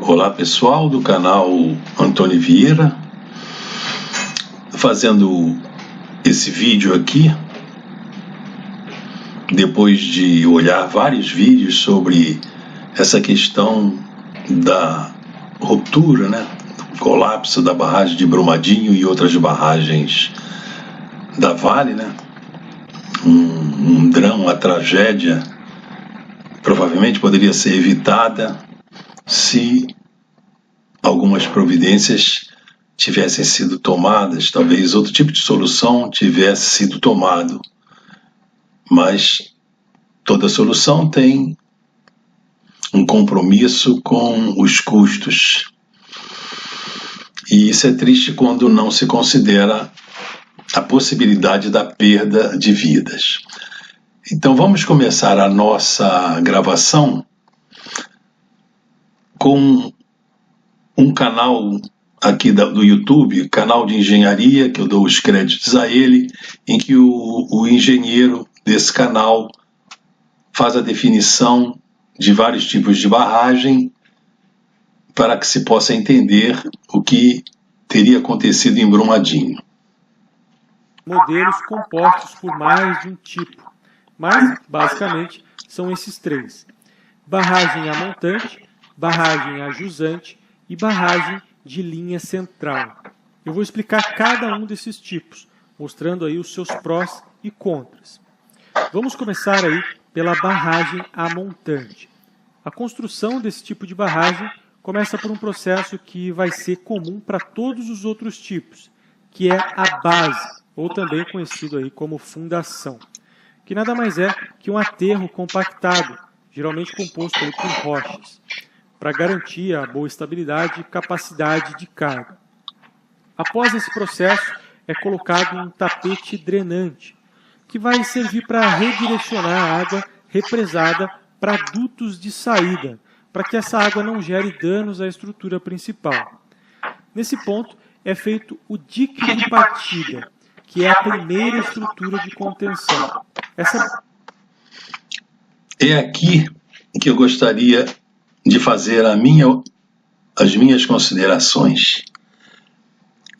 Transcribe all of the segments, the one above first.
Olá pessoal do canal Antônio Vieira, fazendo esse vídeo aqui depois de olhar vários vídeos sobre essa questão da ruptura, do colapso da barragem de Brumadinho e outras barragens da Vale, um drama, uma tragédia provavelmente poderia ser evitada se algumas providências tivessem sido tomadas, talvez outro tipo de solução tivesse sido tomado. Mas toda solução tem um compromisso com os custos. E isso é triste quando não se considera a possibilidade da perda de vidas. Então vamos começar a nossa gravação com um canal aqui do YouTube, canal de engenharia, que eu dou os créditos a ele, em que o engenheiro desse canal faz a definição de vários tipos de barragem para que se possa entender o que teria acontecido em Brumadinho. Modelos compostos por mais de um tipo, mas basicamente são esses três: barragem a montante, barragem a jusante e barragem de linha central. Eu vou explicar cada um desses tipos, mostrando aí os seus prós e contras. Vamos começar aí pela barragem a montante. A construção desse tipo de barragem começa por um processo que vai ser comum para todos os outros tipos, que é a base, ou também conhecido aí como fundação, que nada mais é que um aterro compactado, geralmente composto aí por rochas, para garantir a boa estabilidade e capacidade de carga. Após esse processo, é colocado um tapete drenante, que vai servir para redirecionar a água represada para dutos de saída, para que essa água não gere danos à estrutura principal. Nesse ponto, é feito o dique de partida, que é a primeira estrutura de contenção. É aqui que eu gostaria de fazer as minhas considerações.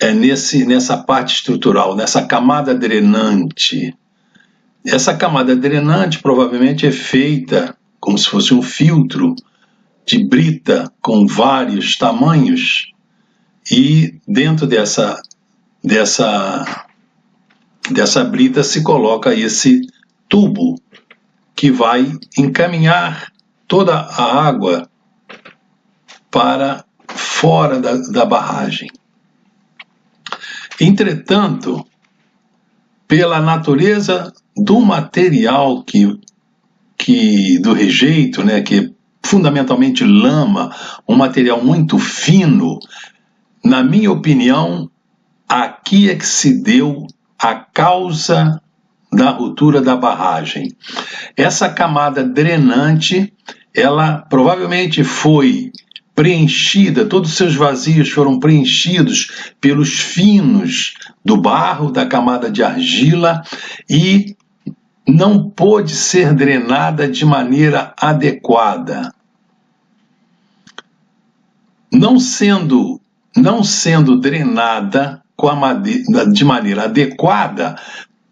É nessa parte estrutural, nessa camada drenante. Essa camada drenante provavelmente é feita como se fosse um filtro de brita com vários tamanhos, e dentro dessa brita se coloca esse tubo que vai encaminhar toda a água para fora da barragem. Entretanto, pela natureza do material do rejeito, que é fundamentalmente lama, um material muito fino, na minha opinião, aqui é que se deu a causa da ruptura da barragem. Essa camada drenante, ela provavelmente foi preenchida, todos os seus vazios foram preenchidos pelos finos do barro, da camada de argila, e não pôde ser drenada de maneira adequada. Não sendo drenada de maneira adequada,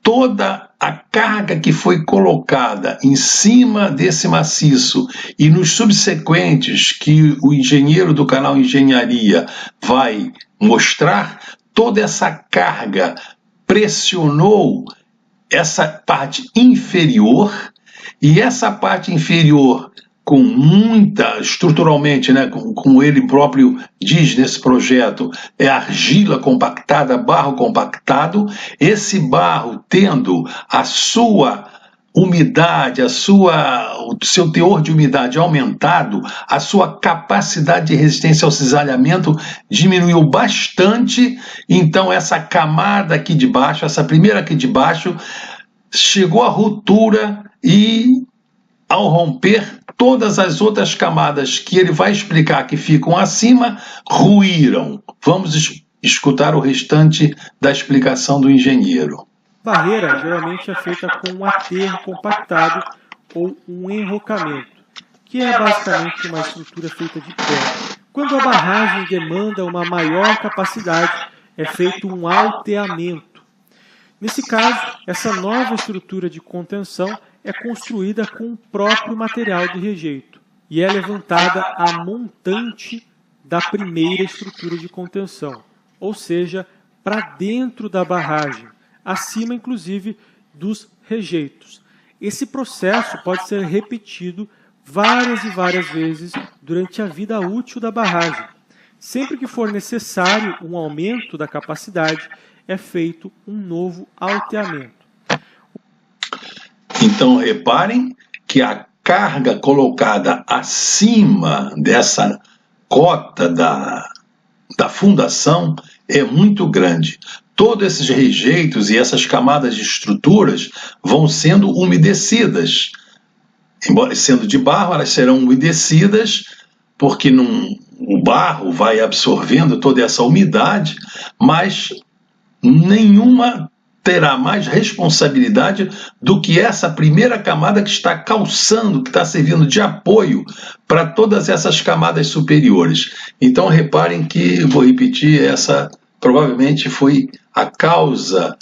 toda a carga que foi colocada em cima desse maciço e nos subsequentes que o engenheiro do canal Engenharia vai mostrar, toda essa carga pressionou essa parte inferior, e essa parte inferior, com muita, estruturalmente, como ele próprio diz nesse projeto, é argila compactada, barro compactado. Esse barro, tendo a sua umidade, o seu teor de umidade aumentado, a sua capacidade de resistência ao cisalhamento diminuiu bastante. Então essa camada aqui de baixo, essa primeira aqui de baixo, chegou à ruptura, e ao romper, todas as outras camadas que ele vai explicar que ficam acima ruíram. Vamos escutar o restante da explicação do engenheiro. Barreira geralmente é feita com um aterro compactado ou um enrocamento, que é basicamente uma estrutura feita de pedra, Quando a barragem demanda uma maior capacidade, é feito um alteamento. Nesse caso, essa nova estrutura de contenção é construída com o próprio material de rejeito e é levantada a montante da primeira estrutura de contenção, ou seja, para dentro da barragem, acima inclusive dos rejeitos. Esse processo pode ser repetido várias e várias vezes durante a vida útil da barragem. Sempre que for necessário um aumento da capacidade, é feito um novo alteamento. Então, reparem que a carga colocada acima dessa cota da fundação é muito grande. Todos esses rejeitos e essas camadas de estruturas vão sendo umedecidas. Embora sendo de barro, elas serão umedecidas, porque o barro vai absorvendo toda essa umidade, mas nenhuma terá mais responsabilidade do que essa primeira camada que está calçando, que está servindo de apoio para todas essas camadas superiores. Então reparem que, vou repetir, essa provavelmente foi a causa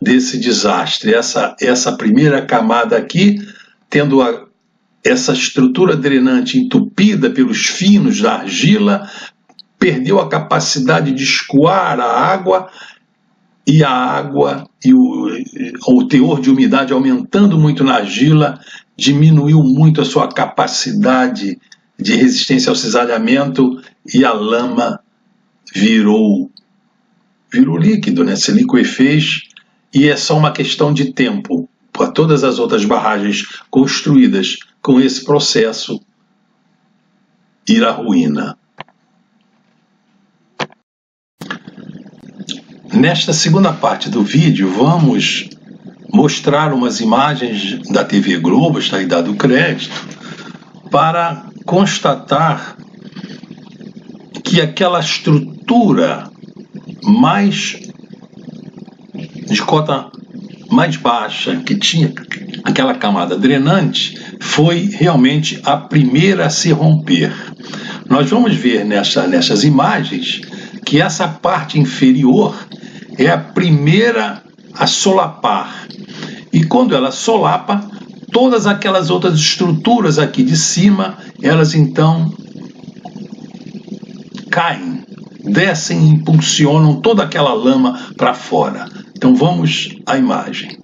desse desastre. Essa primeira camada aqui, tendo essa estrutura drenante entupida pelos finos da argila, perdeu a capacidade de escoar a água, e a água e o teor de umidade aumentando muito na argila, diminuiu muito a sua capacidade de resistência ao cisalhamento e a lama virou líquido, né? Se liquefez, e é só uma questão de tempo para todas as outras barragens construídas com esse processo ir à ruína. Nesta segunda parte do vídeo, vamos mostrar umas imagens da TV Globo, está aí dado o crédito, para constatar que aquela estrutura de cota mais baixa, que tinha aquela camada drenante, foi realmente a primeira a se romper. Nós vamos ver nessas imagens que essa parte inferior é a primeira a solapar. E quando ela solapa, todas aquelas outras estruturas aqui de cima, elas então caem, descem e impulsionam toda aquela lama para fora. Então vamos à imagem.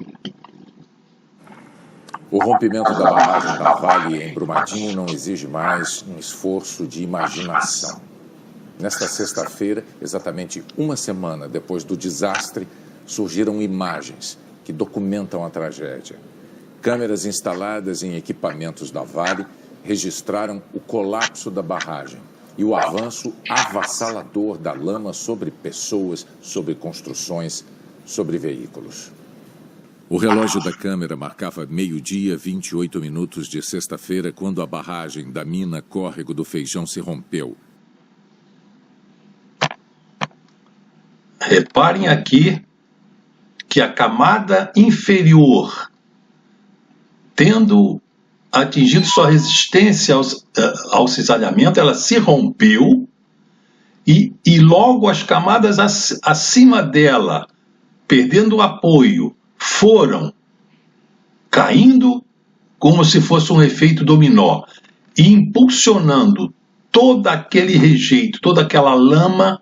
O rompimento da barragem da Vale em Brumadinho não exige mais um esforço de imaginação. Nesta sexta-feira, exatamente uma semana depois do desastre, surgiram imagens que documentam a tragédia. Câmeras instaladas em equipamentos da Vale registraram o colapso da barragem e o avanço avassalador da lama sobre pessoas, sobre construções, sobre veículos. O relógio da câmera marcava 12h, 28 minutos de sexta-feira, quando a barragem da mina Córrego do Feijão se rompeu. Reparem aqui que a camada inferior, tendo atingido sua resistência ao cisalhamento, ela se rompeu e logo as camadas acima dela, perdendo o apoio, foram caindo como se fosse um efeito dominó e impulsionando todo aquele rejeito, toda aquela lama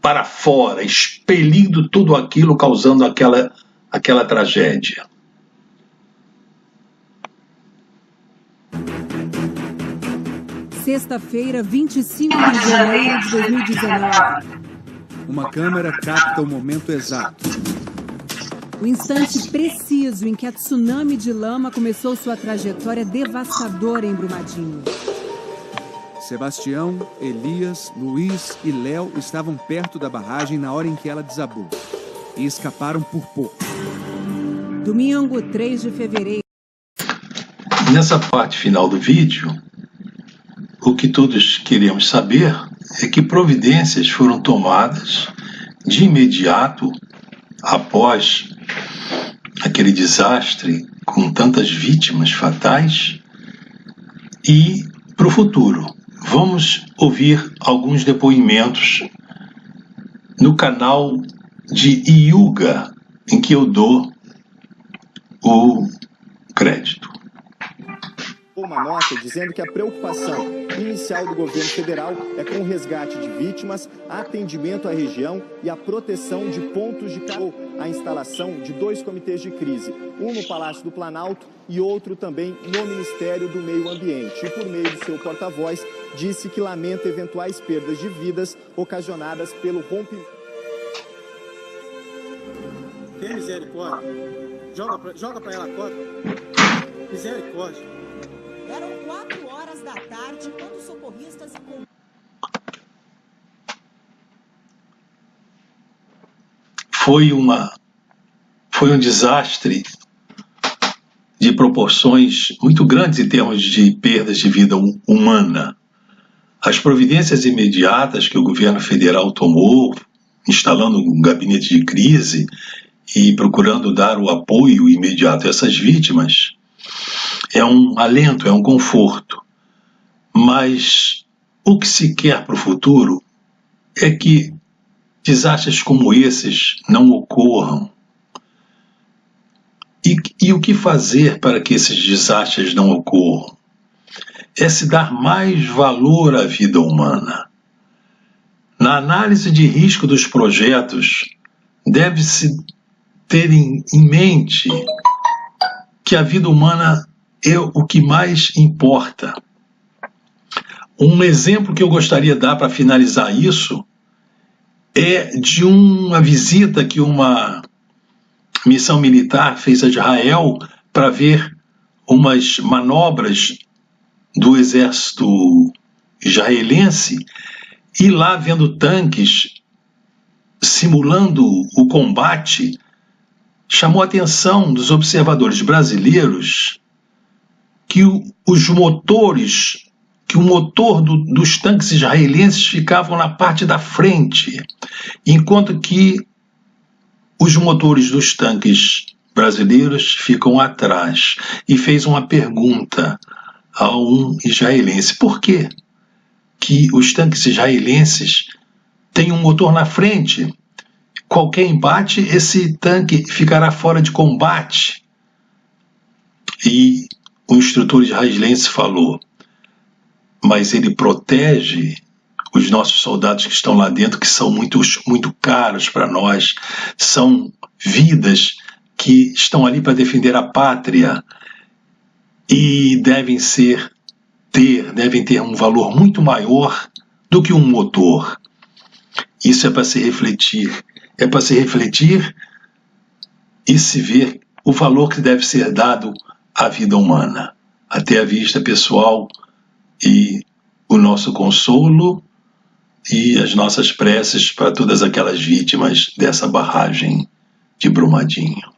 para fora, expelindo tudo aquilo, causando aquela tragédia. Sexta-feira, 25 de janeiro de 2019. Uma câmera capta o momento exato. O instante preciso em que a tsunami de lama começou sua trajetória devastadora em Brumadinho. Sebastião, Elias, Luiz e Léo estavam perto da barragem na hora em que ela desabou e escaparam por pouco. Domingo, 3 de fevereiro. Nessa parte final do vídeo, o que todos queremos saber é que providências foram tomadas de imediato após aquele desastre com tantas vítimas fatais e para o futuro. Vamos ouvir alguns depoimentos no canal de Iuga, em que eu dou o crédito. Uma nota dizendo que a preocupação inicial do governo federal é com o resgate de vítimas, atendimento à região e a proteção de pontos de a instalação de 2 comitês de crise, um no Palácio do Planalto e outro também no Ministério do Meio Ambiente. E por meio do seu porta-voz, disse que lamenta eventuais perdas de vidas ocasionadas pelo rompimento. Tem misericórdia. Joga pra ela a cota. Misericórdia. Eram 4 horas da tarde quando socorristas... Foi um desastre de proporções muito grandes em termos de perdas de vida humana. As providências imediatas que o governo federal tomou, instalando um gabinete de crise e procurando dar o apoio imediato a essas vítimas, é um alento, é um conforto. Mas o que se quer para o futuro é que desastres como esses não ocorram. E o que fazer para que esses desastres não ocorram? É se dar mais valor à vida humana. Na análise de risco dos projetos, deve-se ter em mente que a vida humana é o que mais importa. Um exemplo que eu gostaria de dar para finalizar isso é de uma visita que uma missão militar fez a Israel para ver umas manobras do exército israelense, e lá vendo tanques simulando o combate, chamou a atenção dos observadores brasileiros que os motores, que o motor dos tanques israelenses ficavam na parte da frente, enquanto que os motores dos tanques brasileiros ficam atrás. E fez uma pergunta a um israelense: por quê que os tanques israelenses têm um motor na frente? Qualquer embate, esse tanque ficará fora de combate. E o instrutor israelense falou: mas ele protege os nossos soldados que estão lá dentro, que são muito caros para nós, são vidas que estão ali para defender a pátria e devem ter um valor muito maior do que um motor. Isso é para se refletir. É para se refletir e se ver o valor que deve ser dado à vida humana. Até a vista, pessoal, e o nosso consolo e as nossas preces para todas aquelas vítimas dessa barragem de Brumadinho.